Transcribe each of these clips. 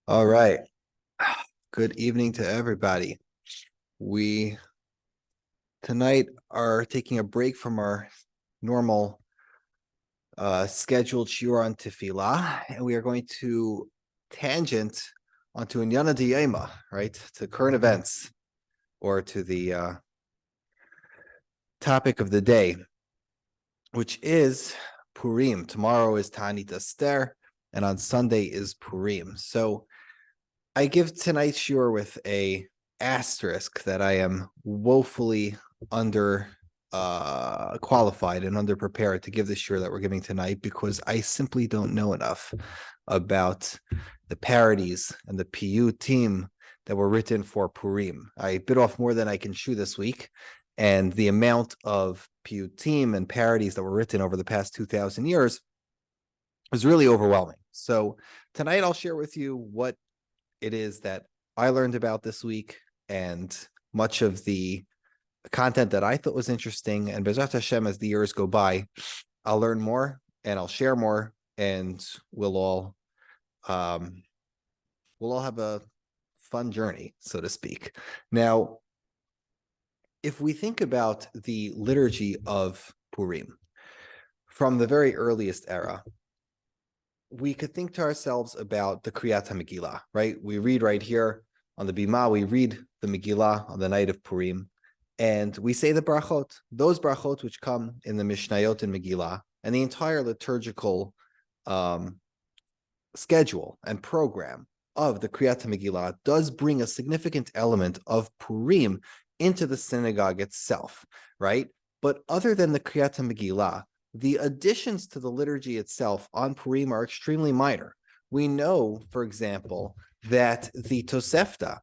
All right. Good evening to everybody. We tonight are taking a break from our normal scheduled shiur on tefillah, and we are going to tangent onto Inyana D'Yoma, right, to current events or to the topic of the day, which is Purim. Tomorrow is Ta'anit Esther, and on Sunday is Purim. So I give tonight's shiur with a asterisk that I am woefully under qualified and underprepared to give the shiur that we're giving tonight because I simply don't know enough about the parodies and the Piyyut team that were written for Purim. I bit off more than I can chew this week, and the amount of Piyyut team and parodies that were written over the past 2,000 years was really overwhelming. So tonight I'll share with you what it is that I learned about this week and much of the content that I thought was interesting. And Bezrat Hashem, as the years go by, I'll learn more and I'll share more, and we'll all have a fun journey, so to speak. Now, if we think about the liturgy of Purim from the very earliest era, we could think to ourselves about the Kriyat HaMegillah, right? We read right here on the Bima, we read the Megillah on the night of Purim, and we say the brachot, those brachot which come in the Mishnayot and Megillah, and the entire liturgical schedule and program of the Kriyat HaMegillah does bring a significant element of Purim into the synagogue itself, right? But other than the Kriyat HaMegillah, the additions to the liturgy itself on Purim are extremely minor. We know, for example, that the Tosefta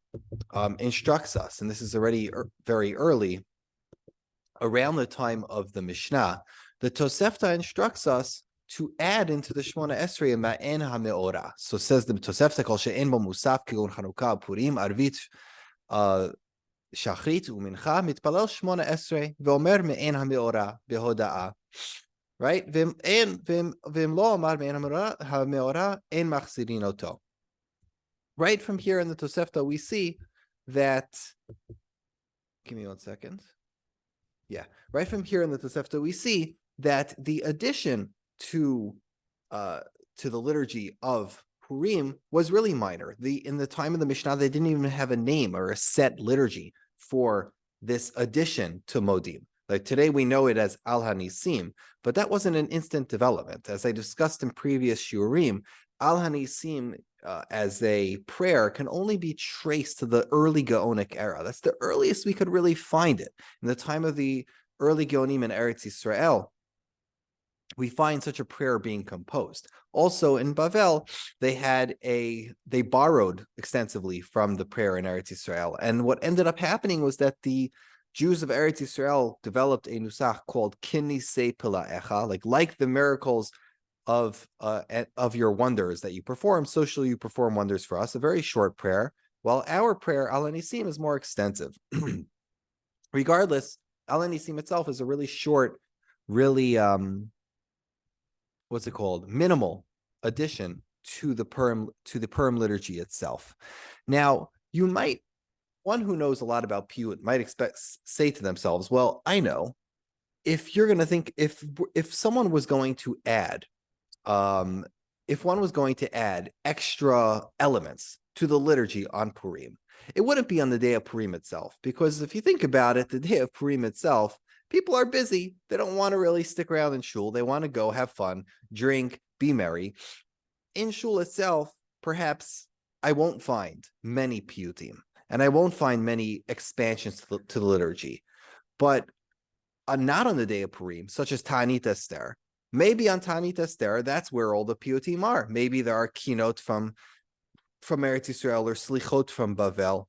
instructs us, and this is already very early, around the time of the Mishnah, the Tosefta instructs us to add into the Shmona Esrei Ma'en HaMeorah. So says the Tosefta, Kol she'en bo musaf kegon Chanukah Purim Arvit Shachrit u'mincha mitpalel Shmona Esrei ve'omer Me'en HaMeorah behoda'ah. Right? Right from here in the Tosefta, we see that. Give me 1 second. Yeah, right from here in the Tosefta, we see that the addition to the liturgy of Purim was really minor. In the time of the Mishnah, they didn't even have a name or a set liturgy for this addition to Modim. Like today, we know it as Al Hanisim, but that wasn't an instant development. As I discussed in previous Shiurim, Al Hanisim as a prayer can only be traced to the early Gaonic era. That's the earliest we could really find it. In the time of the early Gaonim in Eretz Yisrael, we find such a prayer being composed. Also in Bavel, they borrowed extensively from the prayer in Eretz Yisrael. And what ended up happening was that the Jews of Eretz Yisrael developed a nusach called Kinisei Pila'echa, like the miracles of your wonders that you perform. Socially, you perform wonders for us, a very short prayer, while our prayer, Al Hanisim, is more extensive. Regardless, Al Hanisim itself is a really short, really minimal addition to the Purim liturgy itself. Now, one who knows a lot about Piyyut might say to themselves, well, I know, if you're going to think, if someone was going to add, if one was going to add extra elements to the liturgy on Purim, it wouldn't be on the day of Purim itself, because if you think about it, the day of Purim itself, people are busy. They don't want to really stick around in shul. They want to go have fun, drink, be merry. In shul itself, perhaps I won't find many piyutim, and I won't find many expansions to the liturgy. But not on the day of Purim, such as Ta'anit Esther. Maybe on Ta'anit Esther, that's where all the piyutim are. Maybe there are kinot from Eretz Yisrael or slichot from Bavel.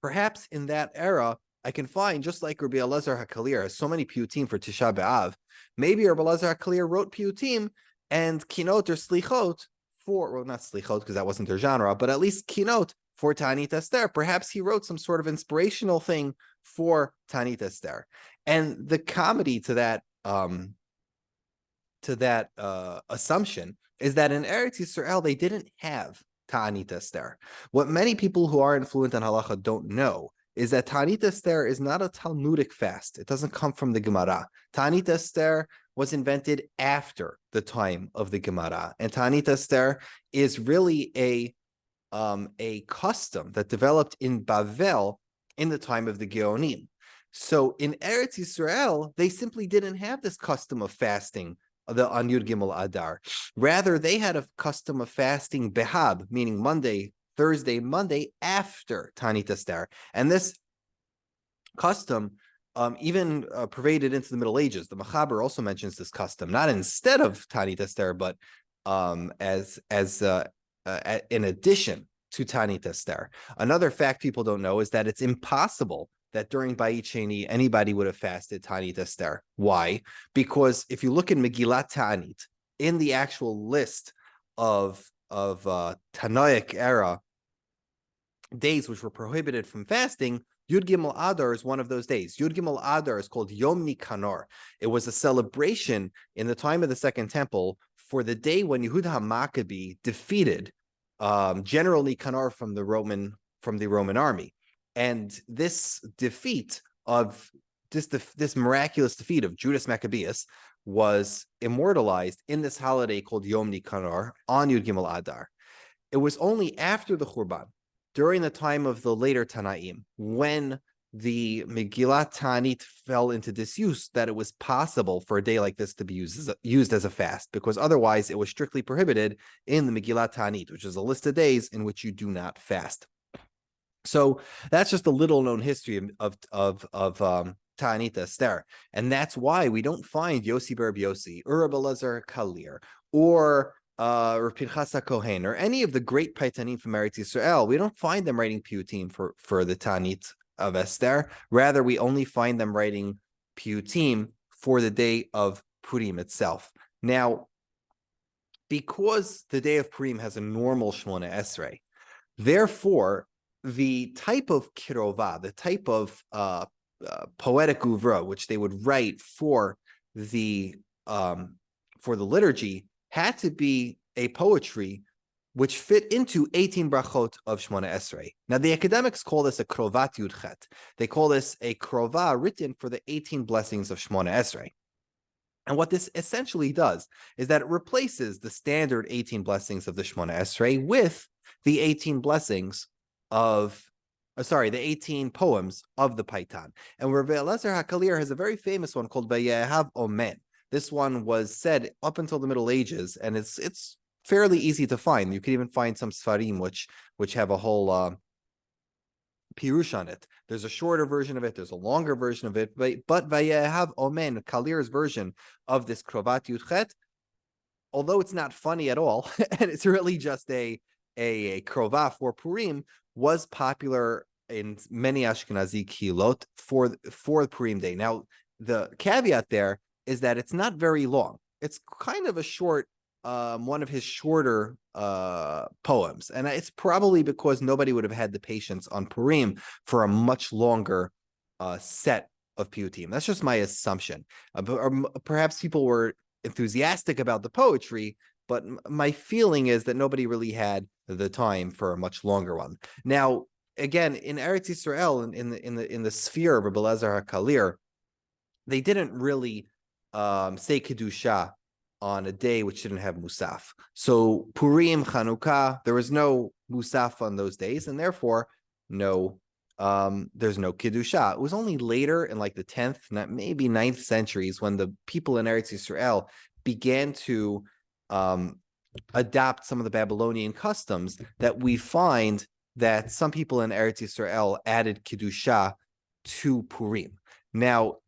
Perhaps in that era, I can find, just like Rabbi Elazar HaKalir has so many piyutim for Tisha B'Av, maybe Rabbi Elazar HaKalir wrote piyutim and kinot or slichot not slichot because that wasn't their genre, but at least kinot for Ta'anit Esther. Perhaps he wrote some sort of inspirational thing for Ta'anit Esther. And the comedy to that assumption is that in Eretz Yisrael, they didn't have Ta'anit Esther. What many people who aren't fluent in halacha don't know is that Ta'anit Esther is not a Talmudic fast. It doesn't come from the Gemara. Ta'anit Esther was invented after the time of the Gemara, and Ta'anit Esther is really a custom that developed in Bavel in the time of the Geonim. So in Eretz Yisrael, they simply didn't have this custom of fasting on Yud Gimel Adar. Rather, they had a custom of fasting Behab, meaning Monday, Thursday, Monday, after Ta'anit Esther. And this custom even pervaded into the Middle Ages. The Machaber also mentions this custom, not instead of Ta'anit Esther, but as in addition to Ta'anit Esther. Another fact people don't know is that it's impossible that during Bayit Sheni anybody would have fasted Ta'anit Esther. Why? Because if you look in Megillat Ta'anit, in the actual list of Tanaic era days which were prohibited from fasting, Yud Gimel Adar is one of those days. Yud Gimel Adar is called Yom Nikanor. It was a celebration in the time of the Second Temple for the day when Yehuda HaMaccabee defeated General Nikanor from the Roman army. And this defeat of this miraculous defeat of Judas Maccabeus was immortalized in this holiday called Yom Nikanor on Yud Gimel Adar. It was only after the Churban, during the time of the later Tanaim, when the Megillat Ta'anit fell into disuse, that it was possible for a day like this to be used as a fast, because otherwise it was strictly prohibited in the Megillat Ta'anit, which is a list of days in which you do not fast. So that's just a little known history of Ta'anit Esther, and that's why we don't find Yossi Bar Yossi or Rabbi Elazar Kalir or Pinchas HaKohen or any of the great Paitanim from Eretz Yisrael. We don't find them writing Piyutim for the Ta'anit of Esther. Rather, we only find them writing Piyutim for the day of Purim itself. Now, because the day of Purim has a normal Shmona Esrei, therefore, the type of kirova, the type of poetic oeuvre which they would write for the liturgy had to be a poetry which fit into 18 brachot of Shmona Esrei. Now, the academics call this a krovat yudchet. They call this a krova written for the 18 blessings of Shmona Esrei. And what this essentially does is that it replaces the standard 18 blessings of the Shmona Esrei with the 18 blessings of, the 18 poems of the Paitan. And Rabbi Elazar HaKalir has a very famous one called Vayehav Omen. This one was said up until the Middle Ages, and it's fairly easy to find. You can even find some Sfarim which have a whole pirush on it. There's a shorter version of it, there's a longer version of it, but Vayehav Omen, Kalir's version of this Krovat Yudchet, although it's not funny at all, and it's really just a krova for Purim, was popular in many Ashkenazi kihilot for Purim Day. Now, the caveat there is that it's not very long. It's kind of a short, one of his shorter poems. And it's probably because nobody would have had the patience on Purim for a much longer set of Piyutim. That's just my assumption. Or perhaps people were enthusiastic about the poetry, but my feeling is that nobody really had the time for a much longer one. Now, again, in Eretz Yisrael, in the sphere of Rabbi Elazar HaKalir, they didn't really say Kedusha on a day which didn't have Musaf. So Purim, Chanukah, there was no Musaf on those days, and therefore there's no Kedusha. It was only later in like the 10th, maybe 9th centuries when the people in Eretz Yisrael began to adopt some of the Babylonian customs that we find that some people in Eretz Yisrael added Kedusha to Purim. Now,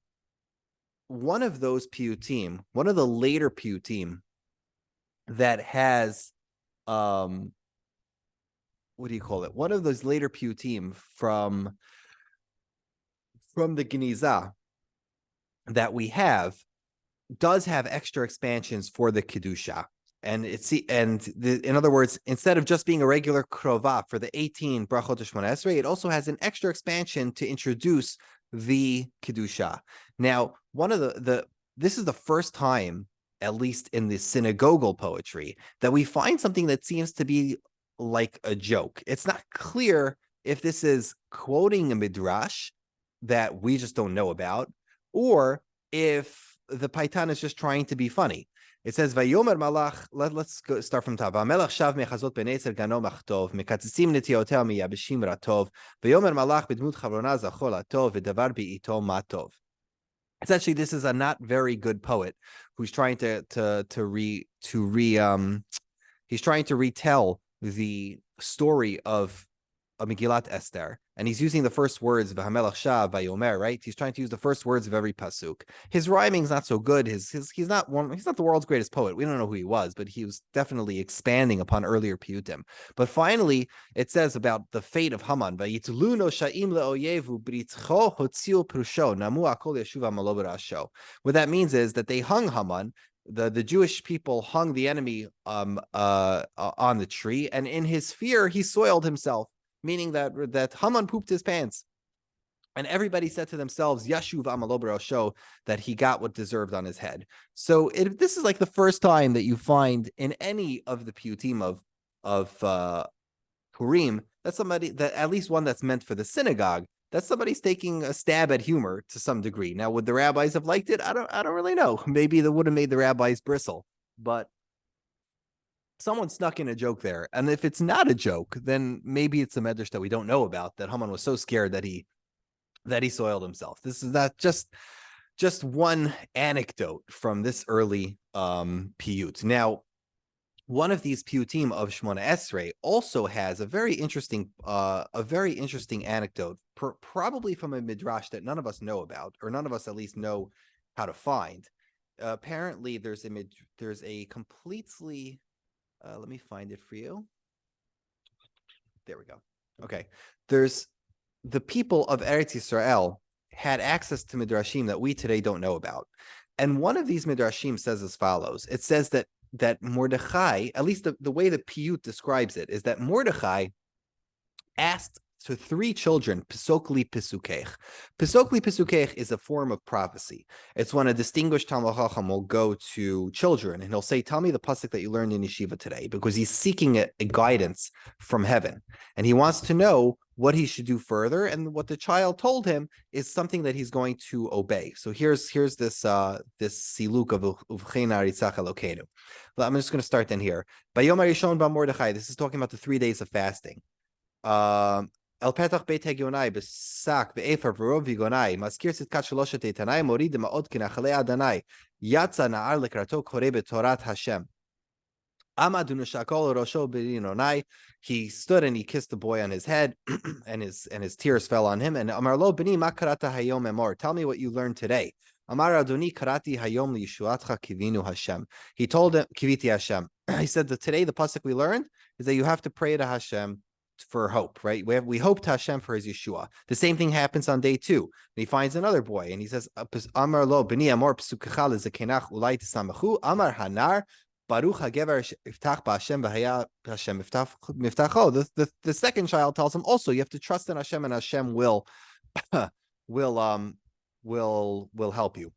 one of those Piyutim, one of the later Piyutim that has, what do you call it? One of those later Piyutim from the Geniza that we have does have extra expansions for the Kedusha. And in other words, instead of just being a regular krova for the 18 brachot Shmona Esrei, it also has an extra expansion to introduce the Kedusha. Now, this is the first time, at least in the synagogal poetry, that we find something that seems to be like a joke. It's not clear if this is quoting a midrash that we just don't know about, or if the Paitan is just trying to be funny. It says, "Vayomer malach." Let's go start from top. Vamelach shav mechazot beneser gano machtov mekatzim netiotel miyabeshim ratov. Vayomer malach b'dmut chavrona zachol atov v'davar bi'ito matov. Essentially, this is a not very good poet who's trying to retell the story of Megillat Esther, and he's using the first words v'hamelach shav vayomer, right? He's trying to use the first words of every pasuk. His rhyming's not so good. He's not the world's greatest poet. We don't know who he was, but he was definitely expanding upon earlier piyutim. But finally, it says about the fate of Haman. Vayitlu no sha'im le'oyevu britcho hotziu prusho namu akol yeshuva malo b'rasho. What that means is that they hung Haman. The Jewish people hung the enemy on the tree, and in his fear, he soiled himself, meaning that Haman pooped his pants. And everybody said to themselves, Yashuv Amalo B'Rosho, that he got what deserved on his head. So this is like the first time that you find in any of the piyutim of Purim that somebody, that at least one that's meant for the synagogue, that somebody's taking a stab at humor to some degree. Now, would the rabbis have liked it? I don't really know. Maybe that would have made the rabbis bristle, but someone snuck in a joke there. And if it's not a joke, then maybe it's a medrash that we don't know about, that Haman was so scared that he soiled himself. This is not just one anecdote from this early piyut. Now, one of these piyutim of Shmona Esrei also has a very interesting anecdote, probably from a midrash that none of us know about, or none of us at least know how to find. Apparently, there's a completely let me find it for you. There we go. Okay, there's the people of Eretz Yisrael had access to midrashim that we today don't know about, and one of these midrashim says as follows. It says that Mordechai, at least the way the Piyyut describes it, is that Mordechai asked to three children, Pisokli Pisukech. Pisokli Pisukech is a form of prophecy. It's when a distinguished Talmid Chacham will go to children and he'll say, tell me the pasuk that you learned in yeshiva today, because he's seeking a guidance from heaven. And he wants to know what he should do further, and what the child told him is something that he's going to obey. So here's this siluk of Uvchena Ritzach Elokeinu. I'm just going to start then here. Bayom Harishon ba Mordechai. This is talking about the 3 days of fasting. El petach beit hagionai besak be'efer v'rov vigonai maskir tzitkat sheloshet eitanai morid ma'od kinachalei Adonai yatsa na'ar lekrato koreh betorat Hashem. He stood and he kissed the boy on his head, and his tears fell on him. And Amarlo b'ni ma karata hayom emor. Tell me what you learned today. Amar Adoni karati hayom liyishuatcha kivinu Hashem. He told him kiviti Hashem. He said that today the pasuk we learned is that you have to pray to Hashem for hope, right? We hope to Hashem for his Yeshua. The same thing happens on day 2. He finds another boy and he says, Amar lo b'ni amor psukecha lezekenach ulai tisamachu. Amar hanar. Baruch hagever iftach b'Hashem v'haya Hashem miftacho. The second child tells him also you have to trust in Hashem, and Hashem will help you.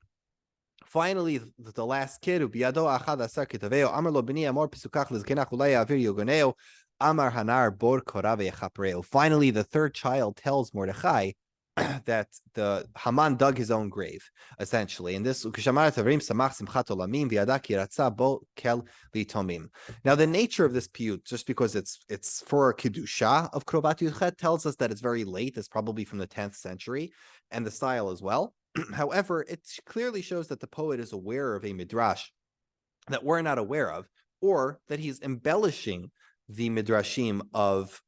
Finally, the last kid, biyado achad asar kitaveo amar lo b'ni amor pisukach lezkenach ulai yavir yogoneo amar hanar bor korah ve'yechapreo. Finally, the third child tells Mordechai that the Haman dug his own grave, essentially. And this, now the nature of this piyut, just because it's for Kedusha of Krovat Yuchet, tells us that it's very late. It's probably from the 10th century, and the style as well. However, it clearly shows that the poet is aware of a midrash that we're not aware of, or that he's embellishing the midrashim of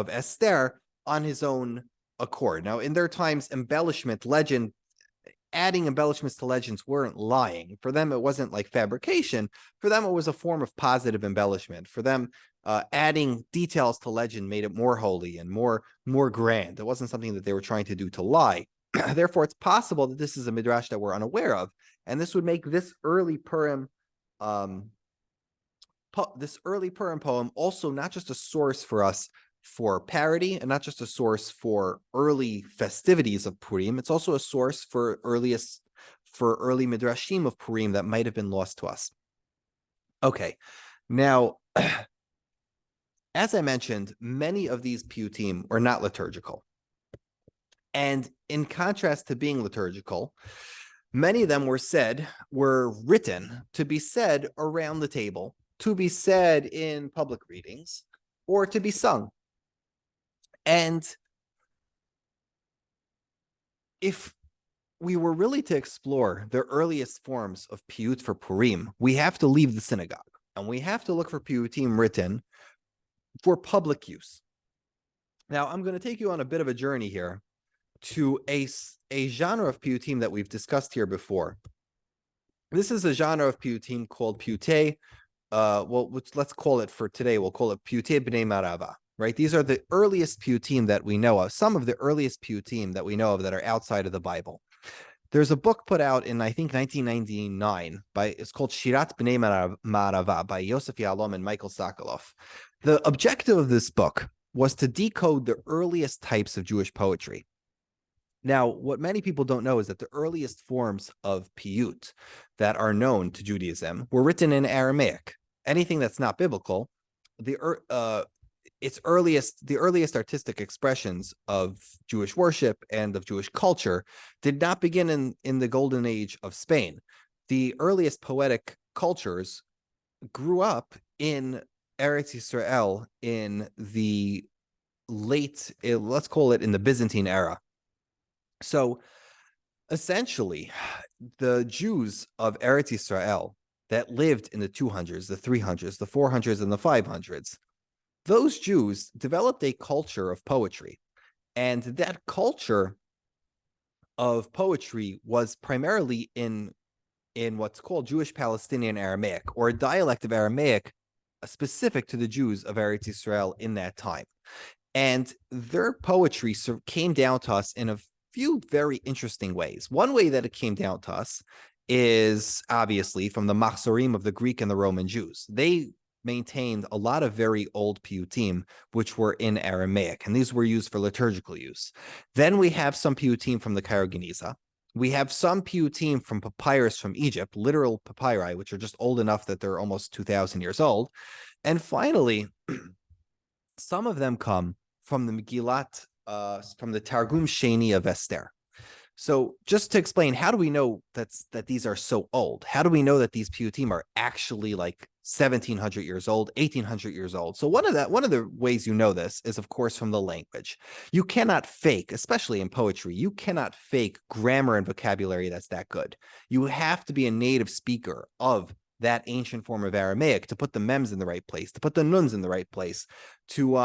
Esther on his own accord. Now, in their times, adding embellishments to legends weren't lying. For them, it wasn't like fabrication. For them, it was a form of positive embellishment. For them, adding details to legend made it more holy and more grand. It wasn't something that they were trying to do to lie. Therefore, it's possible that this is a midrash that we're unaware of, and this would make this early Purim poem also not just a source for us for parody, and not just a source for early festivities of Purim. It's also a source for early midrashim of Purim that might have been lost to us. Okay, Now, as I mentioned, many of these piyutim are not liturgical. And in contrast to being liturgical, many of them were written to be said around the table, to be said in public readings, or to be sung. And if we were really to explore the earliest forms of Piyyut for Purim, we have to leave the synagogue, and we have to look for Piyyutim written for public use. Now, I'm going to take you on a bit of a journey here to a genre of Piyyutim that we've discussed here before. This is a genre of Piyyutim called Piyyutei. Let's call it for today, we'll call it Piyyutei B'nai Marava, right? These are the earliest Piyyutim that we know of, some of the earliest Piyyutim that we know of that are outside of the Bible. There's a book put out in, I think, 1999 it's called Shirat B'nai Marava by Yosef Yalom and Michael Sokolov. The objective of this book was to decode the earliest types of Jewish poetry. Now, what many people don't know is that the earliest forms of Piyyut that are known to Judaism were written in Aramaic. Anything that's not biblical, the earliest artistic expressions of Jewish worship and of Jewish culture did not begin in the golden age of Spain. The earliest poetic cultures grew up in Eretz Yisrael in the let's call it in the Byzantine era. So essentially, the Jews of Eretz Yisrael that lived in the 200s, the 300s, the 400s, and the 500s, those Jews developed a culture of poetry. And that culture of poetry was primarily in what's called Jewish Palestinian Aramaic, or a dialect of Aramaic specific to the Jews of Eretz Yisrael in that time. And their poetry came down to us in a few very interesting ways. One way that it came down to us is obviously from the Machzorim of the Greek and the Roman Jews. They maintained a lot of very old piyutim, which were in Aramaic, and these were used for liturgical use. Then we have some piyutim from the Cairo Geniza. We have some piyutim from papyrus from Egypt, literal papyri, which are just old enough that they're almost 2,000 years old. And finally, some of them come from the Megillat, from the Targum Sheni of Esther. So just to explain, how do we know that these are so old? How do we know that these piyutim are actually like 1,700 years old, 1,800 years old? So one of the ways you know this is, of course, from the language. You cannot fake, especially in poetry, you cannot fake grammar and vocabulary that's that good. You have to be a native speaker of that ancient form of Aramaic to put the mems in the right place, to put the nuns in the right place, to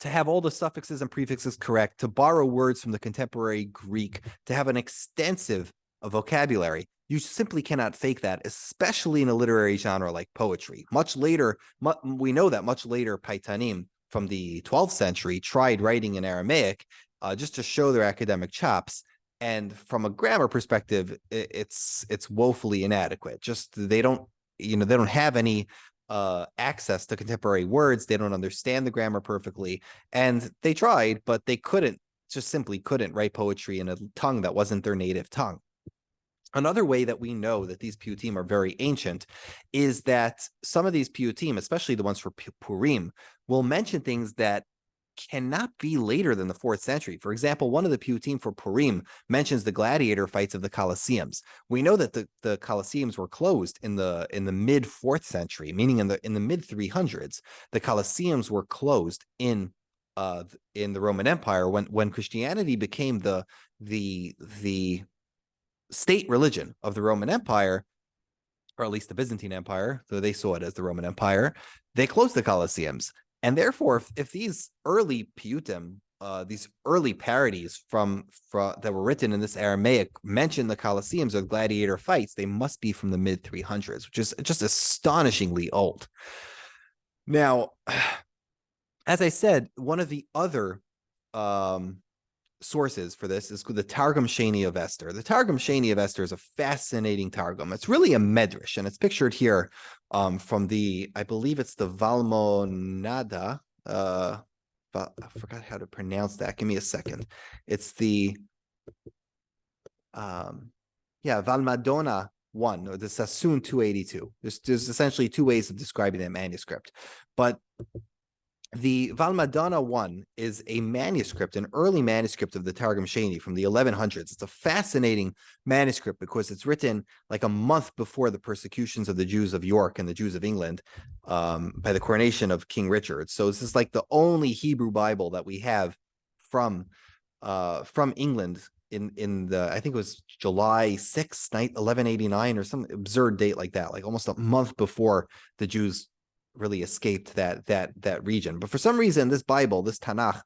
have all the suffixes and prefixes correct, to borrow words from the contemporary Greek, to have an extensive vocabulary. You simply cannot fake that, especially in a literary genre like poetry. Much later, we know that much later Paitanim from the 12th century tried writing in Aramaic just to show their academic chops. And from a grammar perspective, it's woefully inadequate. Just they don't have any access to contemporary words. They don't understand the grammar perfectly, and they tried, but they simply couldn't write poetry in a tongue that wasn't their native tongue. Another way that we know that these piyutim are very ancient is that some of these piyutim, especially the ones for Purim, will mention things that cannot be later than the 4th century. For example, one of the piyutim for Purim mentions the gladiator fights of the Colosseums. We know that the Colosseums were closed in the mid 4th century, meaning in the mid 300s. The Colosseums were closed in the Roman Empire when Christianity became the state religion of the Roman Empire, or at least the Byzantine Empire, though they saw it as the Roman Empire. They closed the Colosseums. And therefore, if these early piyutim, these early parodies from that were written in this Aramaic mention the Colosseums or gladiator fights, they must be from the mid 300s, which is just astonishingly old. Now, as I said, one of the other sources for this is the Targum Sheni of Esther. The Targum Sheni of Esther is a fascinating Targum. It's really a medrash, and it's pictured here from I believe it's the Valmonada. I forgot how to pronounce that. Give me a second. It's the Valmadona 1 or the Sassoon 282. There's essentially two ways of describing that manuscript, but the Valmadana 1 is a manuscript, an early manuscript of the Targum Sheni from the 1100s. It's a fascinating manuscript because it's written like a month before the persecutions of the Jews of York and the Jews of England by the coronation of King Richard. So this is like the only Hebrew Bible that we have from England in the, I think it was July 6th, 1189 or some absurd date like that, like almost a month before the Jews really escaped that region. But for some reason, this Bible, this Tanakh,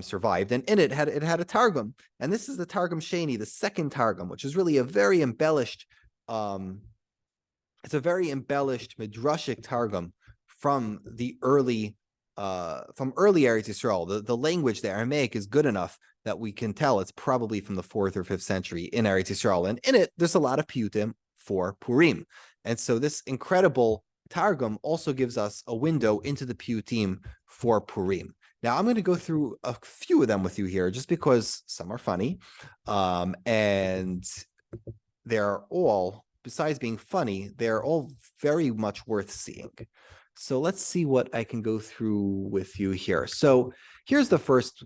survived, and in it had a Targum, and this is the Targum Sheni, the second Targum, which is really a very embellished, it's a very embellished midrashic Targum from the early Eretz Yisrael. The language, the Aramaic, is good enough that we can tell it's probably from the 4th or 5th century in Eretz Yisrael, and in it there's a lot of Piyyutim for Purim, and so this incredible Targum also gives us a window into the Piyyutim for Purim. Now, I'm going to go through a few of them with you here, just because some are funny, and they're all, besides being funny, they're all very much worth seeing. So let's see what I can go through with you here. So here's the first.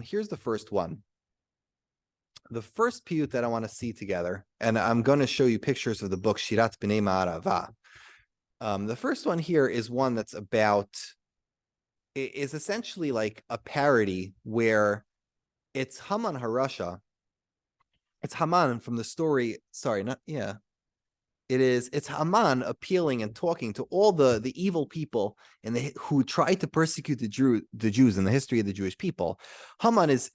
Here's the first one. The first Piyyut that I want to see together, and I'm going to show you pictures of the book Shirat B'nai Ma'arava. The first one here is one that's is essentially like a parody where it's Haman HaRasha. It's Haman from the story. It's Haman appealing and talking to all the evil people who tried to persecute the Jews in the history of the Jewish people. Haman is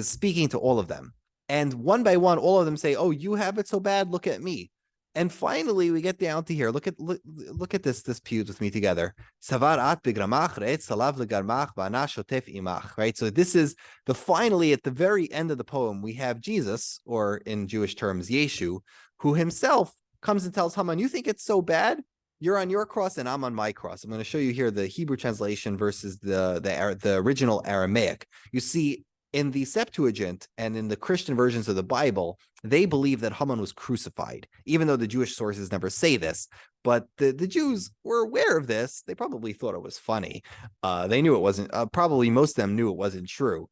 speaking to all of them. And one by one, all of them say, "Oh, you have it so bad. Look at me." And finally, we get down to here. Look at this Piyyut with me together. Right. So this is finally at the very end of the poem. We have Jesus, or in Jewish terms, Yeshu, who himself comes and tells Haman, "You think it's so bad? You're on your cross and I'm on my cross." I'm going to show you here the Hebrew translation versus the original Aramaic. You see, in the Septuagint and in the Christian versions of the Bible, they believe that Haman was crucified, even though the Jewish sources never say this. But the Jews were aware of this. They probably thought it was funny. They knew it wasn't. Probably most of them knew it wasn't true.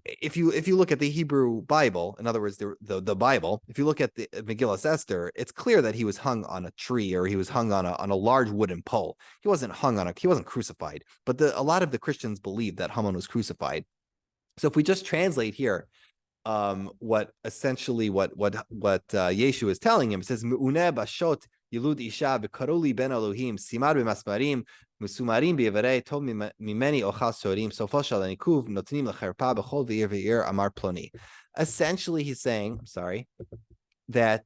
If you look at the Hebrew Bible, in other words, the Bible, if you look at the Megillah Esther, it's clear that he was hung on a tree, or he was hung on a large wooden pole. He wasn't crucified. But a lot of the Christians believed that Haman was crucified. So if we just translate here, what Yeshu is telling him, it says, "Me'uneh bashot yilud isha v'karoli ben Elohim simar b'masmarim musumarim b'yevarei tov mimeni ochal sorim sofal shal hanikuv notnim lecherpa b'chol v'ir amar ploni." Essentially, he's saying, I'm sorry, that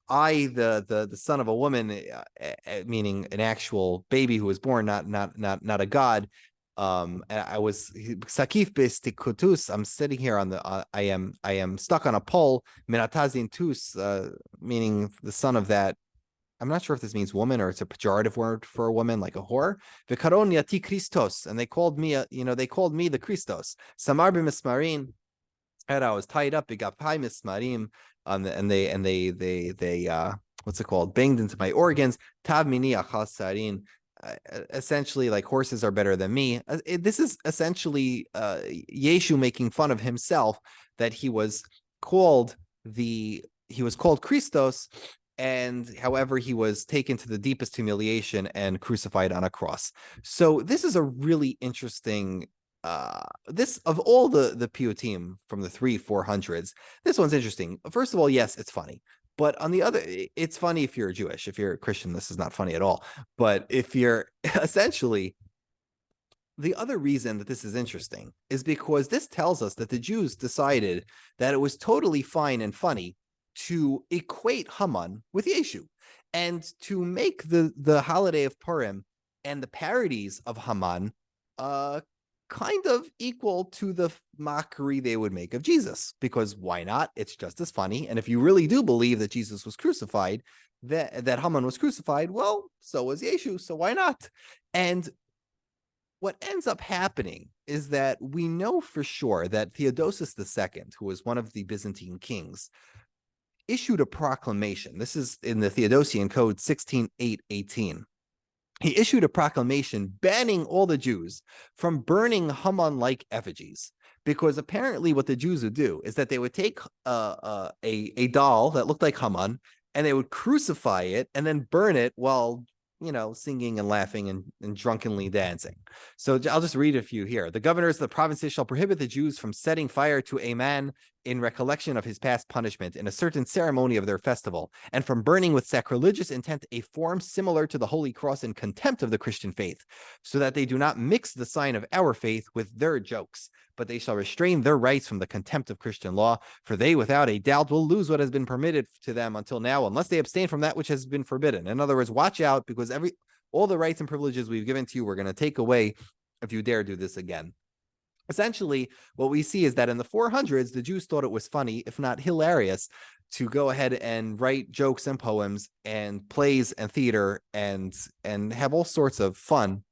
I, the son of a woman, meaning an actual baby who was born, not a god. I was sakif bestikutus. I'm sitting here on I am stuck on a pole. Minatazin tus, meaning the son of that. I'm not sure if this means woman or it's a pejorative word for a woman, like a whore. V'karon yati Christos, and they called me, the Christos. Samar b'mismarim, and I was tied up. Bigapai mismarim. And they what's it called? Banged into my organs. Tav mini achal sarin. Essentially, like, horses are better than me. This is essentially Yeshu making fun of himself, that he was called Christos, and however he was taken to the deepest humiliation and crucified on a cross. So this is a really interesting. This, of all the Piyyutim from the 300-400s, this one's interesting. First of all, yes, it's funny. But on the other, it's funny if you're Jewish. If you're a Christian, this is not funny at all. But if you're essentially, the other reason that this is interesting is because this tells us that the Jews decided that it was totally fine and funny to equate Haman with Yeshu, and to make the holiday of Purim and the parodies of Haman kind of equal to the mockery they would make of Jesus, because why not? It's just as funny. And if you really do believe that Jesus was crucified, that Haman was crucified, well, so was Yeshu, so why not? And what ends up happening is that we know for sure that Theodosius II, who was one of the Byzantine kings, issued a proclamation. This is in the Theodosian Code 16:818. He issued a proclamation banning all the Jews from burning Haman-like effigies, because apparently what the Jews would do is that they would take a doll that looked like Haman, and they would crucify it and then burn it while, singing and laughing and drunkenly dancing. So I'll just read a few here. The governors of the provinces shall prohibit the Jews from setting fire to a man in recollection of his past punishment in a certain ceremony of their festival, and from burning with sacrilegious intent a form similar to the Holy Cross in contempt of the Christian faith, so that they do not mix the sign of our faith with their jokes, but they shall restrain their rights from the contempt of Christian law, for they without a doubt will lose what has been permitted to them until now, unless they abstain from that which has been forbidden. In other words, watch out, because all the rights and privileges we've given to you, we're going to take away if you dare do this again. Essentially, what we see is that in the 400s, the Jews thought it was funny, if not hilarious, to go ahead and write jokes and poems and plays and theater and have all sorts of fun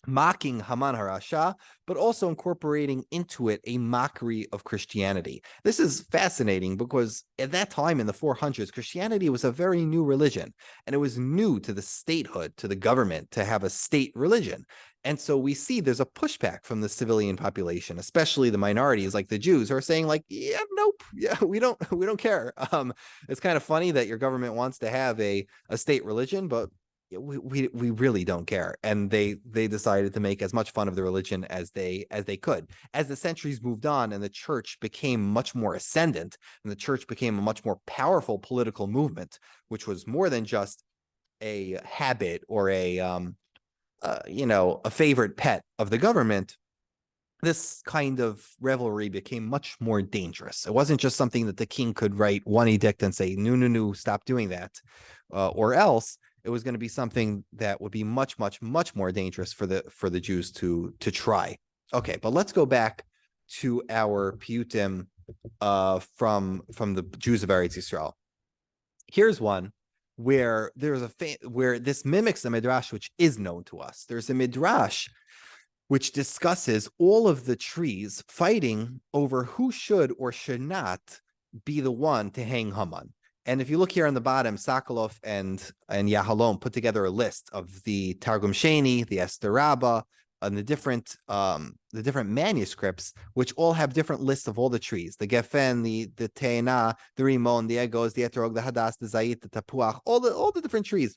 mocking Haman HaRasha, but also incorporating into it a mockery of Christianity. This is fascinating because at that time in the 400s, Christianity was a very new religion, and it was new to the statehood, to the government, to have a state religion. And so we see there's a pushback from the civilian population, especially the minorities like the Jews, who are saying like, yeah, nope, yeah, we don't care. It's kind of funny that your government wants to have a state religion, but we really don't care. And they decided to make as much fun of the religion as they could. As the centuries moved on and the church became much more ascendant, and the church became a much more powerful political movement, which was more than just a habit or a favorite pet of the government, this kind of revelry became much more dangerous. It wasn't just something that the king could write one edict and say, no, stop doing that, or else it was going to be something that would be much, much, much more dangerous for the Jews to try. Okay, but let's go back to our Piyyutim from the Jews of Eretz Yisrael. Here's one where there's where this mimics the midrash which is known to us. There's a midrash which discusses all of the trees fighting over who should or should not be the one to hang Haman. And if you look here on the bottom, Sokolov and Yahalom put together a list of the Targum Sheni, the Esther Rabbah, and the different manuscripts, which all have different lists of all the trees: the Gefen, the Te'ena, the Rimon, the Egos, the Etrog, the Hadas, the Zayit, the Tapuach, all the different trees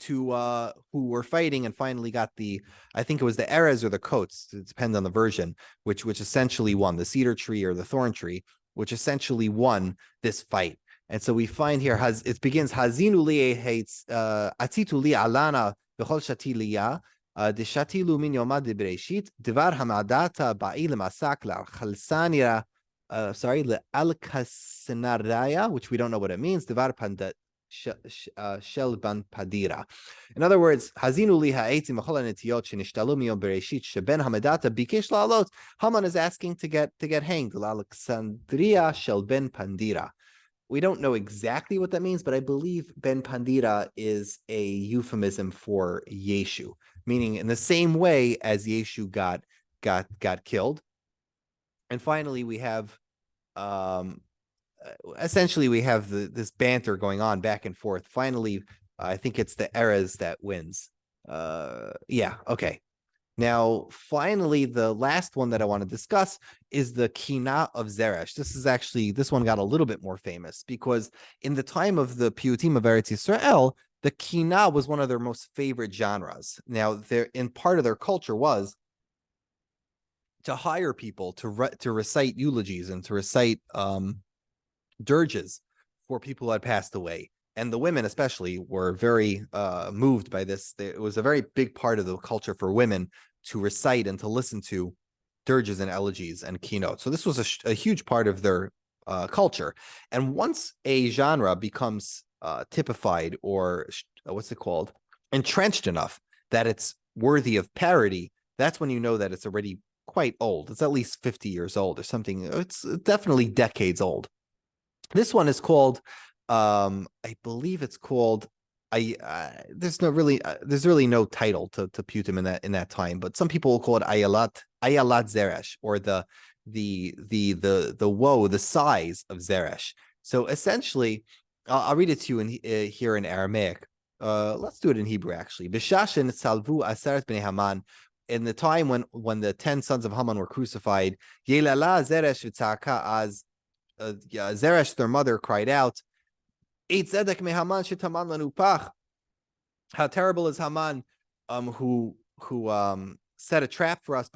who were fighting and finally got I think it was the Erez or the Coats, it depends on the version, which essentially won, the cedar tree or the thorn tree, which essentially won this fight. And so we find here, it begins, Hazinu li atitu li alana b'chol shati liya, deshati lu min yomad d'bereshit, dvar hamadata ba'il masak la'chalsanira, l'alkasenaraya, which we don't know what it means, dvar pandat, shel ban padira. In other words, Hazinu li ha'etzim b'chol ha'netiyot shenishtalu miyom bereshit sheben hamadata bikesh la'alot. Haman is asking to get hanged, l'alexandria shel ben pandira. We don't know exactly what that means, but I believe Ben Pandira is a euphemism for Yeshu, meaning in the same way as Yeshu got killed. And finally, we have essentially we have this banter going on back and forth. Finally, I think it's the Erez that wins. Yeah, okay. Now, finally, the last one that I want to discuss is the Kina of Zeresh. This one got a little bit more famous because in the time of the Piyyutim of Eretz Yisrael, the Kina was one of their most favorite genres. Now, in part of their culture was to hire people to recite eulogies and to recite dirges for people who had passed away. And the women especially were very moved by this. It was a very big part of the culture for women to recite and to listen to dirges and elegies and keynotes. So this was a huge part of their culture. And once a genre becomes typified or entrenched enough that it's worthy of parody, that's when you know that it's already quite old. It's at least 50 years old or something. It's definitely decades old. This one is called, I believe it's called there's really no title to Putim in that time, but some people will call it Ayalat Zeresh, or the woe, the size of Zeresh. So essentially, I'll read it to you here in Aramaic. Let's do it in Hebrew actually. B'shashin salvu aseret bnei Haman. In the time when the 10 sons of Haman were crucified, Yelala Zeresh v'tzaka az Zeresh, their mother, cried out, how terrible is Haman, who set a trap for us.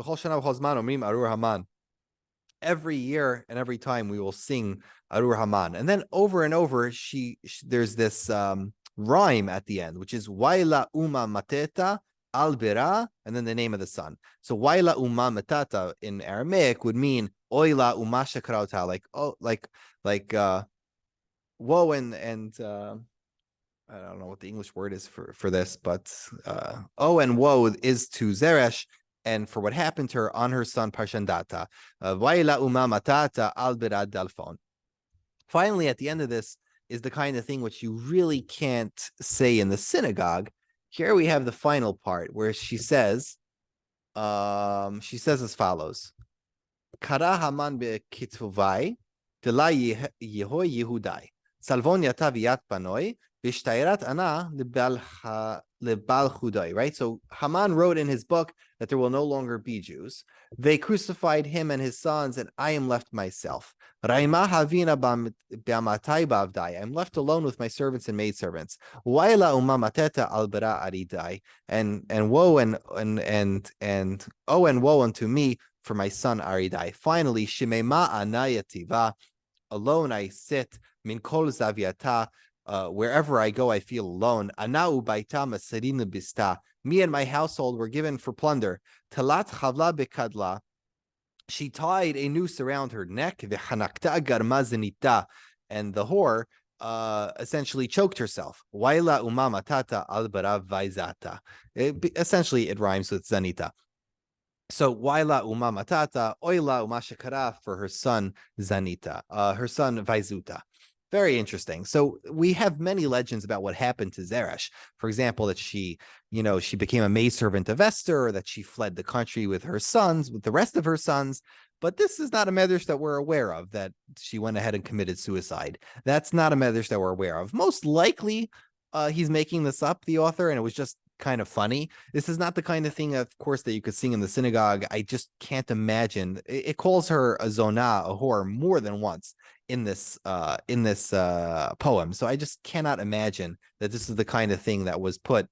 Every year and every time we will sing Arur Haman. And then over and over, there's this rhyme at the end, which is Waila Uma Mateta Albira, and then the name of the son. So Waila Uma Matata in Aramaic would mean Oila Uma Shakrauta, like woe and I don't know what the English word is for this, but oh and woe is to Zeresh, and for what happened to her on her son Parshandata. Vaila uma matata al birad dalfon. Finally, at the end of this is the kind of thing which you really can't say in the synagogue. Here we have the final part where she says as follows: Kara Haman bekitvuvai tela yehoy Yehudai salvon yata v'yat panoi v'shtairat ana lebal chudai. Right. So Haman wrote in his book that there will no longer be Jews. They crucified him and his sons, and I am left myself. Raima havina b'amatai bavdai. I'm left alone with my servants and maidservants. Waila umamateta albera aridai. And woe and oh and woe unto me for my son Aridai. Finally, Shimema anayativa, alone I sit, min kol zaviata, wherever I go, I feel alone. Anau baita masarina bista. Me and my household were given for plunder. Talat chavla bekadla. She tied a noose around her neck. V'hanakta garmazinita, and the whore essentially choked herself. Waila umamatata albara vaizata. Essentially, it rhymes with zanita. So Waila Uma Matata, Oila Uma Shakara for her son Zanita, her son Vaizuta. Very interesting. So we have many legends about what happened to Zeresh. For example, that she became a maidservant of Esther, or that she fled the country with her sons, with the rest of her sons. But this is not a medrash that we're aware of, that she went ahead and committed suicide. That's not a medrash that we're aware of. Most likely, he's making this up, the author, and it was just kind of funny. This is not the kind of thing, of course, that you could sing in the synagogue. I just can't imagine. It calls her a zona, a whore, more than once in this poem. So I just cannot imagine that this is the kind of thing that was put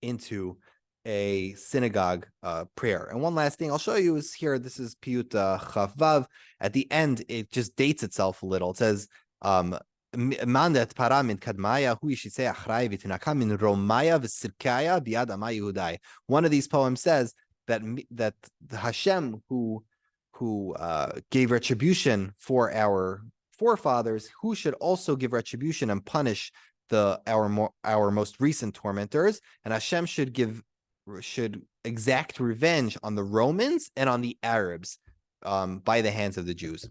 into a synagogue prayer. And one last thing I'll show you is here. This is Piyyut Chaf Vav. At the end, it just dates itself a little. It says, Mandet paramin kadmaya hu yishitze achrai v'tinaka min romaya v'sirkaya biad ama Yehudai. One of these poems says that the Hashem who gave retribution for our forefathers, who should also give retribution and punish our most recent tormentors, and Hashem should exact revenge on the Romans and on the Arabs by the hands of the Jews.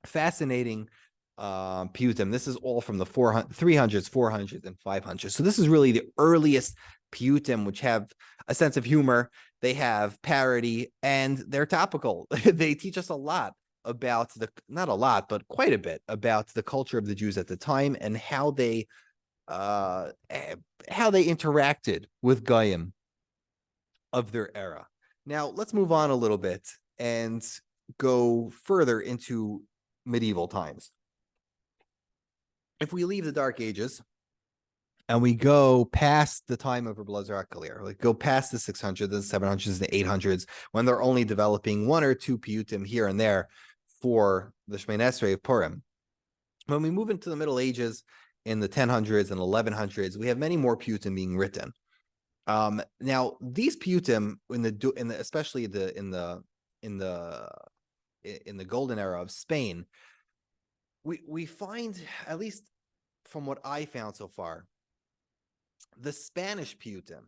Fascinating Piyutim. This is all from the 300s, 400s, and 500s. So this is really the earliest Piyutim, which have a sense of humor. They have parody, and they're topical. They teach us a lot about not a lot, but quite a bit about the culture of the Jews at the time and how they interacted with Goyim of their era. Now let's move on a little bit and go further into medieval times. If we leave the Dark Ages and we go past the time of Rebbe Elazar HaKalir, like go past the 600s, the 700s, the 800s, when they're only developing one or two piyutim here and there for the Shemoneh Esrei of Purim. When we move into the Middle Ages in the 1000s and 1100s, we have many more piyutim being written. Now these piyutim especially in the golden era of Spain, we find, at least from what I found so far, the Spanish piyutim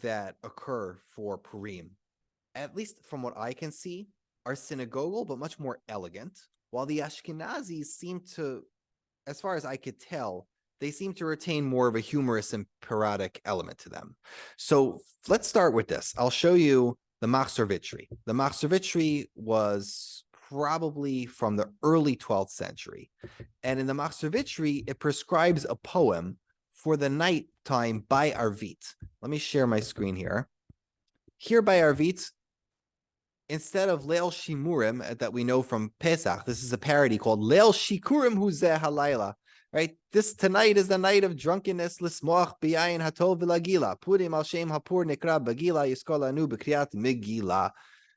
that occur for Purim, at least from what I can see, are synagogal but much more elegant, while the Ashkenazis seem to, as far as I could tell, they seem to retain more of a humorous and parodic element to them. So let's start with this. I'll show you the Machzor Vitri. The Machzor Vitri was probably from the early 12th century. And in the Machzor Vitri, it prescribes a poem for the night time by Arvit. Let me share my screen here. Here by Arvit, instead of Leil Shimurim that we know from Pesach, this is a parody called Leil Shikurim Huzeh Halayla. Right? This tonight is the night of drunkenness. Lismoach biyayin hatov v'lagila. Purim al shem hapur nekra bagila yiskol anu b'kriyat megila.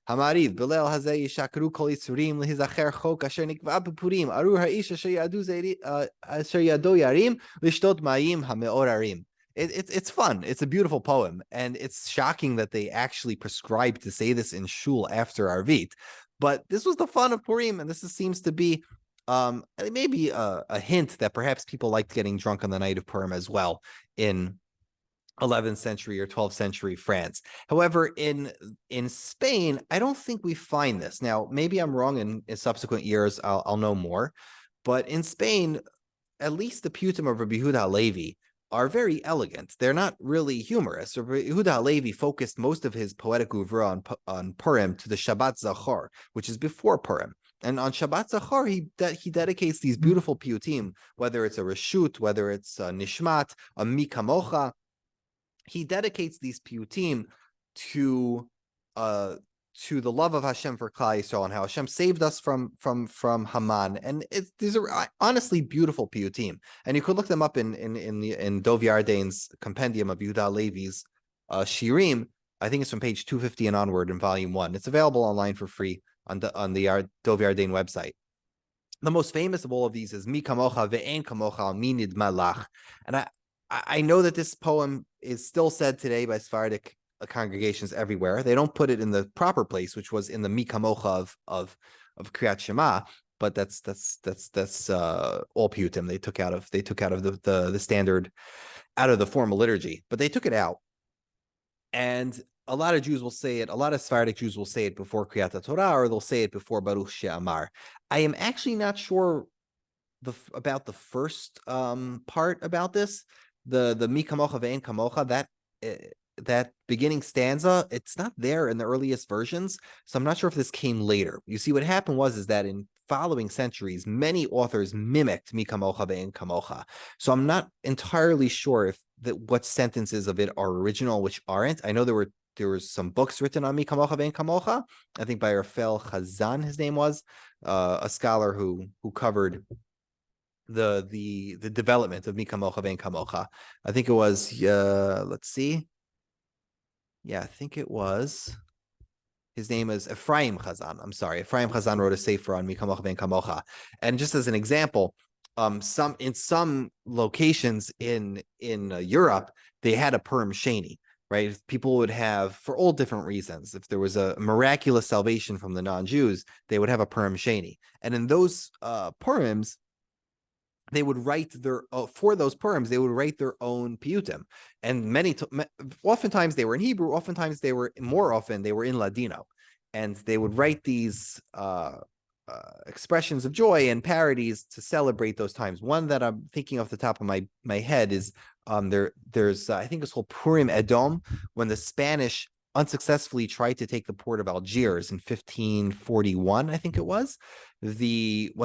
Hamariv belel hazeh yishakru kol yitzurim lehizacher chok asher nikva b'purim. Arur ha'ish asher yado yarim lishtot mayim hameorarim. It's fun. It's a beautiful poem, and it's shocking that they actually prescribed to say this in shul after Arvit. But this was the fun of Purim, and seems to be maybe a hint that perhaps people liked getting drunk on the night of Purim as well in 11th century or 12th century France. However, in Spain, I don't think we find this. Now, maybe I'm wrong. In subsequent years, I'll know more. But in Spain, at least the Piyutim of Rabbi Yehuda Halevi are very elegant. They're not really humorous. Rabbi Yehuda Halevi focused most of his poetic oeuvre on Purim to the Shabbat Zachor, which is before Purim. And on Shabbat Zachor, he dedicates these beautiful piyutim, whether it's a reshut, whether it's a nishmat, a mi kamocha. He dedicates these piyutim to the love of Hashem for Klal Yisrael and how Hashem saved us from Haman. And these are honestly beautiful piyutim. And you could look them up in Dov Yardain's compendium of Yehuda Levi's Shirim. I think it's from page 250 and onward in volume 1. It's available online for free on the Dov Yardain website. The most famous of all of these is Mi Kamocha Ve'en Kamocha Minid Malach. And I know that this poem is still said today by Sephardic congregations everywhere. They don't put it in the proper place, which was in the Mi Kamocha of Kriyat Shema, but that's all piyutim. They took out of the standard, out of the formal liturgy, but they took it out. And a lot of Jews will say it. A lot of Sephardic Jews will say it before Kriyat Torah, or they'll say it before Baruch She'amar. I am actually not sure about the first part about this. The Mi Kamocha Ve'en Kamocha, that beginning stanza, it's not there in the earliest versions, so I'm not sure if this came later. You see, what happened is that in following centuries, many authors mimicked Mi Kamocha Ve'en Kamocha. So I'm not entirely sure if what sentences of it are original, which aren't. I know there was some books written on Mi Kamocha Ve'en Kamocha. I think by Rafael Chazan, his name was, a scholar who covered the development of Mi Kamocha Ve'en Kamocha. I think it was let's see. Yeah, I think it was. His name is Ephraim Chazan. I'm sorry. Ephraim Chazan wrote a sefer on Mi Kamocha Ve'en Kamocha. And just as an example, some locations in Europe, they had a Purim Sheni, right? People would have, for all different reasons, if there was a miraculous salvation from the non-Jews, they would have a Purim Sheni. And in those Purims, they would write for those Purims, they would write their own piyutim. And oftentimes they were in Hebrew, more often they were in Ladino. And they would write these expressions of joy and parodies to celebrate those times. One that I'm thinking off the top of my head is there's I think it's called Purim Edom, when the Spanish unsuccessfully tried to take the port of Algiers in 1541, I think it was. When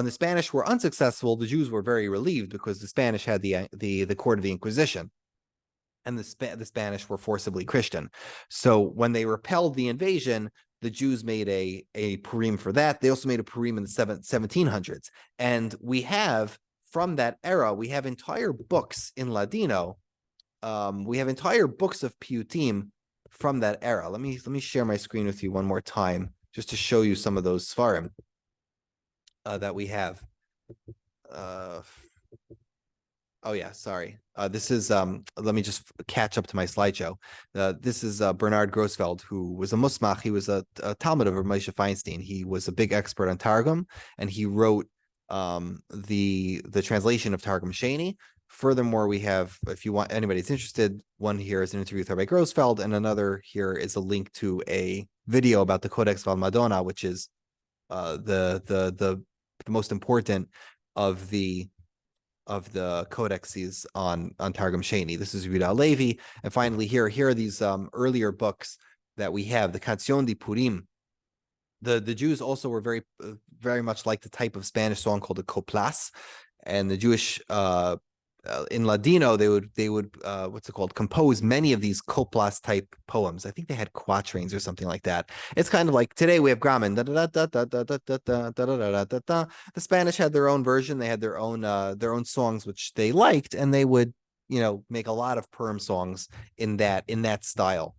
the Spanish were unsuccessful, the Jews were very relieved because the Spanish had the court of the Inquisition, and the Spanish were forcibly Christian. So when they repelled the invasion, the Jews made a Purim for that. They also made a Purim in the 1700s. And we have, from that era, we have entire books in Ladino. We have entire books of piyutim from that era. Let me share my screen with you one more time, just to show you some of those svarim that we have. Oh yeah, sorry. This is let me just catch up to my slideshow. This is Bernard Grosfeld, who was a musmach. He was a Talmud of Moshe Feinstein. He was a big expert on Targum, and he wrote the translation of Targum Sheni. Furthermore, we have, if you want, anybody's interested, one here is an interview with Rabbi Grosfeld, and another here is a link to a video about the Codex Valmadonna, which is the most important of the codexes on Targum Sheni. This is Yehuda Levi. And finally, here are these earlier books that we have, the Canción de Purim. The Jews also were very much like the type of Spanish song called the coplas, and the Jewish in Ladino they would what's it called, compose many of these coplas type poems. I think they had quatrains or something like that. It's kind of like today we have grammar. The Spanish had their own version. They had their own songs which they liked, and they would make a lot of Purim songs in that style.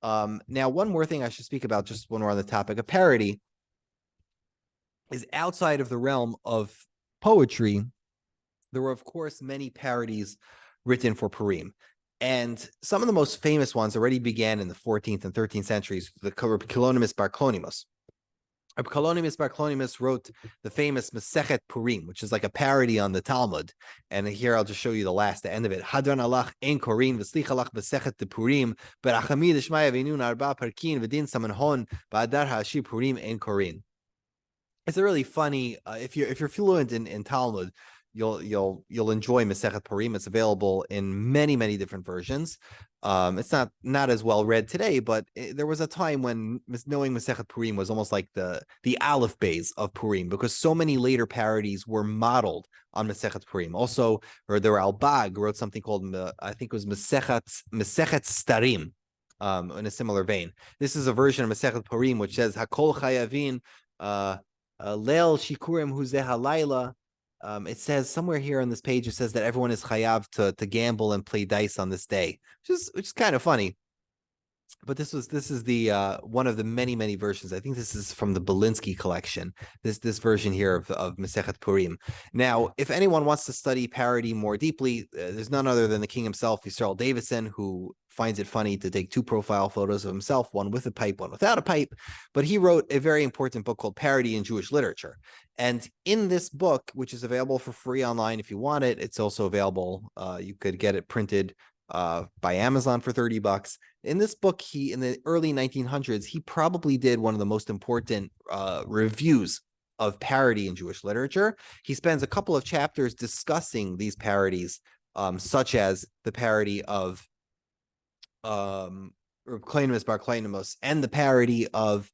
Now, one more thing I should speak about just when we're on the topic of parody is outside of the realm of poetry, there were, of course, many parodies written for Purim. And some of the most famous ones already began in the 14th and 13th centuries, the Kilonimus Bar Clonimus. Kalonimus Bar Clonimus wrote the famous Masechet Purim, which is like a parody on the Talmud. And here I'll just show you the end of it. Hadran alach ein korin v'slich alach Masechet de Purim berachamid shmaya v'inun arba parkin v'din samanhon ba'adar ha'ashir Purim ein korin. It's a really funny. If you're fluent in Talmud, you'll enjoy Masechet Purim. It's available in many different versions. It's not as well read today, but there was a time when knowing Masechet Purim was almost like the Aleph Beis of Purim, because so many later parodies were modeled on Masechet Purim. Also, or the Ralbag wrote something called I think it was Masechet Starim, in a similar vein. This is a version of Masechet Purim which says Hakol Chayavin Leil Shikurim Huzeh Halayla. It says somewhere here on this page, it says that everyone is chayav to gamble and play dice on this day, which is kind of funny. But this is the one of the many versions. I think this is from the Belinsky collection. This version here of Masechet Purim. Now, if anyone wants to study parody more deeply, there's none other than the king himself, Yisrael Davidson, who finds it funny to take two profile photos of himself, one with a pipe, one without a pipe. But he wrote a very important book called Parody in Jewish Literature. And in this book, which is available for free online if you want it, it's also available. You could get it printed by Amazon for $30. In this book, in the early 1900s, he probably did one of the most important reviews of parody in Jewish literature. He spends a couple of chapters discussing these parodies, such as the parody of Kleinmus Bar Kleinmus and the parody of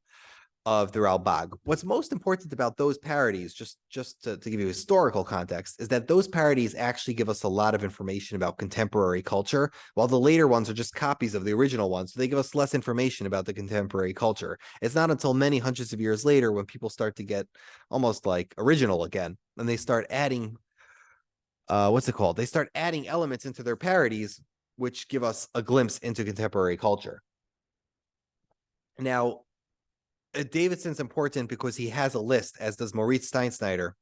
the Ralbag. What's most important about those parodies, just to give you historical context, is that those parodies actually give us a lot of information about contemporary culture, while the later ones are just copies of the original ones. So they give us less information about the contemporary culture. It's not until many hundreds of years later when people start to get almost like original again, and they start adding, they start adding elements into their parodies, which give us a glimpse into contemporary culture. Now, Davidson's important because he has a list, as does Moritz Steinsnyder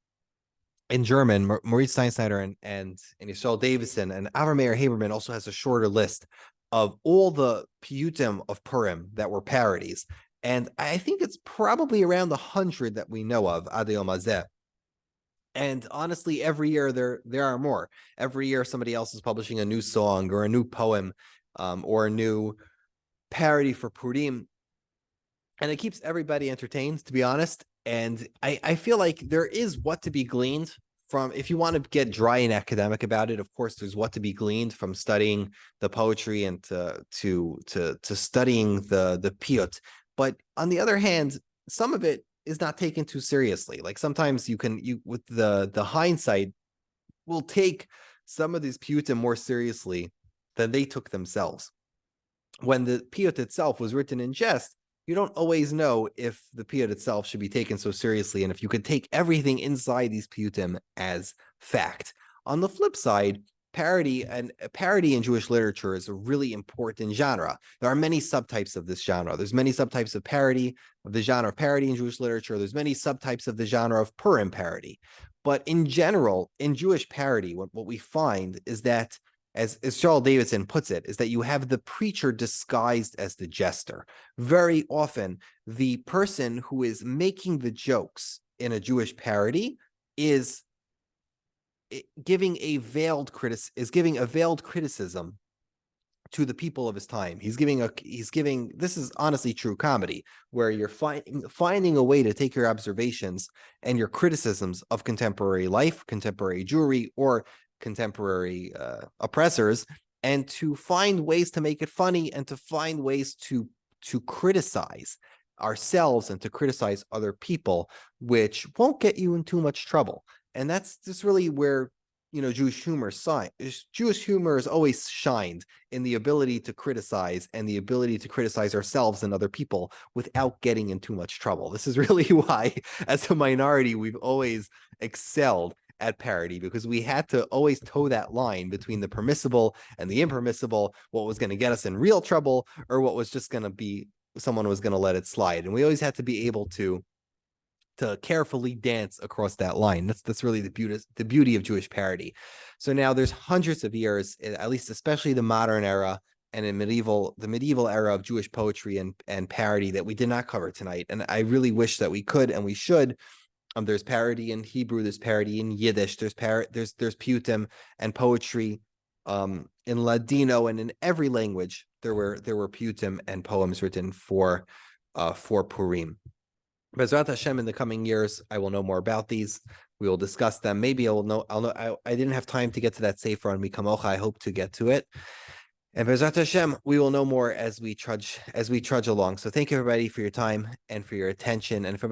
in German. Moritz Steinsnyder and Yisrael Davidson, and Avram Meir Haberman also has a shorter list of all the piyutim of Purim that were parodies. And I think it's probably around 100 that we know of, Ad Yom Hazeh. And honestly, every year there are more. Every year somebody else is publishing a new song or a new poem or a new parody for Purim. And it keeps everybody entertained, to be honest. And I feel like there is what to be gleaned from, if you want to get dry and academic about it, of course, there's what to be gleaned from studying the poetry and to studying the Piyyut. But on the other hand, some of it is not taken too seriously. Like sometimes you with the hindsight, will take some of these Piyyutim more seriously than they took themselves. When the Piyyut itself was written in jest, you don't always know if the Piyyut itself should be taken so seriously, and if you could take everything inside these Piyyutim as fact. On the flip side, parody in Jewish literature is a really important genre. There are many subtypes of this genre. There's many subtypes of parody, of the genre of parody in Jewish literature. There's many subtypes of the genre of Purim parody. But in general, in Jewish parody, what we find is that, as Charles Davidson puts it, is that you have the preacher disguised as the jester. Very often, the person who is making the jokes in a Jewish parody is giving a veiled criticism to the people of his time. He's giving this is honestly true comedy, where you're finding a way to take your observations and your criticisms of contemporary life, contemporary Jewry, or contemporary oppressors, and to find ways to make it funny and to find ways to criticize ourselves and to criticize other people, which won't get you in too much trouble. And that's just really where, you know, Jewish humor has always shined in the ability to criticize and the ability to criticize ourselves and other people without getting in too much trouble. This is really why, as a minority, we've always excelled at parody, because we had to always toe that line between the permissible and the impermissible, what was going to get us in real trouble or what was just going to be someone was going to let it slide. And we always had to be able to carefully dance across that line. That's really the beauty of Jewish parody. So now there's hundreds of years, at least especially the modern era and in the medieval era of Jewish poetry and parody that we did not cover tonight. And I really wish that we could and we should. There's parody in Hebrew, there's parody in Yiddish, there's Piyutim and poetry in Ladino, and in every language there were Piyutim and poems written for Purim. B'ezrat Hashem, in the coming years, I will know more about these. We will discuss them. Maybe I'll know. I didn't have time to get to that Sefer on Mikamocha. I hope to get to it. And B'ezrat Hashem, we will know more as we trudge along. So thank you, everybody, for your time and for your attention. And if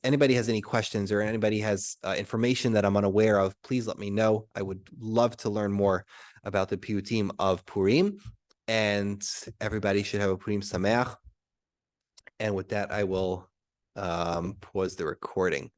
anybody has any questions or anybody has information that I'm unaware of, please let me know. I would love to learn more about the Piyutim of Purim. And everybody should have a Purim Sameach. And with that, I will pause the recording.